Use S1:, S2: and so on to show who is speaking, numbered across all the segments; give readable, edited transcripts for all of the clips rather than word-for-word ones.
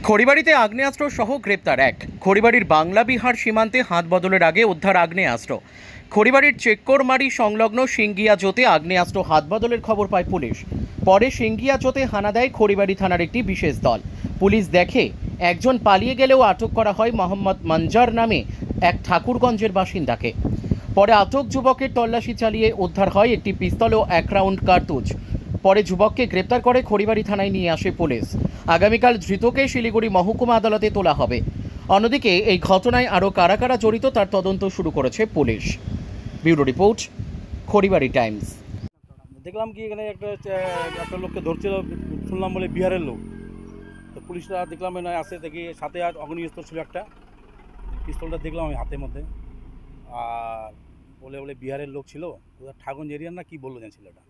S1: খড়িবাড়িতে আগ্নেয়াস্ত্র সহ গ্রেপ্তার এক। খড়িবাড়ির বাংলা বিহার সীমান্তে হাত বদলের আগে উদ্ধার আগ্নেয়াস্ত্র। খড়িবাড়ির চেক্করমারি সংলগ্ন সিঙ্গিয়া জোতে আগ্নেয়াস্ত্র হাত বদলের খবর পায় পুলিশ। পরে সিঙ্গিয়া জোতে হানা দেয় খড়িবাড়ি থানার একটি বিশেষ দল। পুলিশ দেখে একজন পালিয়ে গেলেও আটক করা হয় মোহাম্মদ মঞ্জার নামে এক ঠাকুরগঞ্জের বাসিন্দাকে। পরে আটক যুবকের তল্লাশি চালিয়ে উদ্ধার হয় একটি পিস্তল ও 1 রাউন্ড কার্তুজ। পরে যুবককে গ্রেপ্তার করে খড়িবাড়ি থানায় নিয়ে আসে পুলিশ। আগামীকাল ধৃতকে শিলিগুড়ি মহকুমা আদালতে তোলা হবে। অন্যদিকে এই ঘটনায় আরও কারা কারা জড়িত তার তদন্ত শুরু করেছে police. Bureau report, Kharibari Times.
S2: দেখলাম কি এখানে একটা লোককে ধরছিল, শুনলাম বলে বিহারের লোক। তো পুলিশরা দেখলাম না আসে, দেখি সাথে আর অগ্নিস্ত্র ছিল একটা, পিস্তলটা দেখলাম আমি হাতের মধ্যে। আর বলে বলে বিহারের লোক ছিল, ঠাকুরগঞ্জ এরিয়ার না কি বললো জানছিল এটা,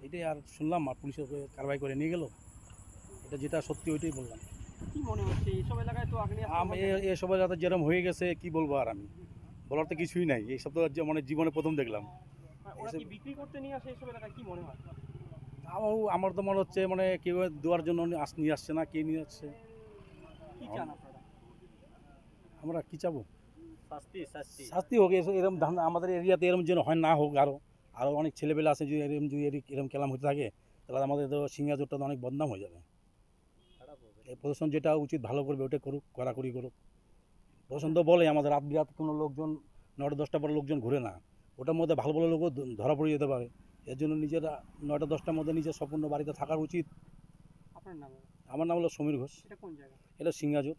S2: এটাই আর শুনলাম। আর পুলিশের কারবাই করে নিয়ে গেল, এটা যেটা সত্যি ওইটাই বললাম।
S3: কি মনে হচ্ছে এইসব এলাকায় তো
S2: আমি এসব এলাকাতে যেরকম হয়ে গেছে কি বলবো, আর আমি বলার তো কিছুই নাই। এইসব তো মানে জীবনে প্রথম দেখলাম।
S3: ওরা কি বিক্রি করতে নিয়ে আসে এইসব এলাকায়, কি মনে হয়?
S2: আমার তো মনে হচ্ছে মানে কেউ দেওয়ার জন্য নিয়ে আসছে না, কে নিয়ে আসছে।
S3: কি চান আপনারা?
S2: আমরা কি চাবো?
S3: শাস্তি
S2: হোক, এরকম আমাদের এরিয়াতে এরকম যেন হয় না হোক। আরও অনেক ছেলেপেলে আছে, যদি এরকম খেলাম হতে থাকে তাহলে আমাদের তো সিঙ্গাজোরটা তো অনেক বদনাম হয়ে যাবে। এই প্রশাসন যেটা উচিত ভালো করবে ওটা করুক, কড়াকড়ি করুক। প্রশাসন তো বলে আমাদের রাত বিরাত কোনো লোকজন 9টা-10টার পরে লোকজন ঘুরে না, ওটার মধ্যে ভালো ভালো লোকও ধরা পড়ে যেতে পারে। এর জন্য নিজেরা 9টা-10টার মধ্যে নিজের সম্পূর্ণ বাড়িতে থাকার উচিত।
S3: আপনার নাম?
S2: আমার নাম হলো সমীর ঘোষ।
S3: এটা কোন জায়গা?
S2: এটা সিঙ্গাজোর।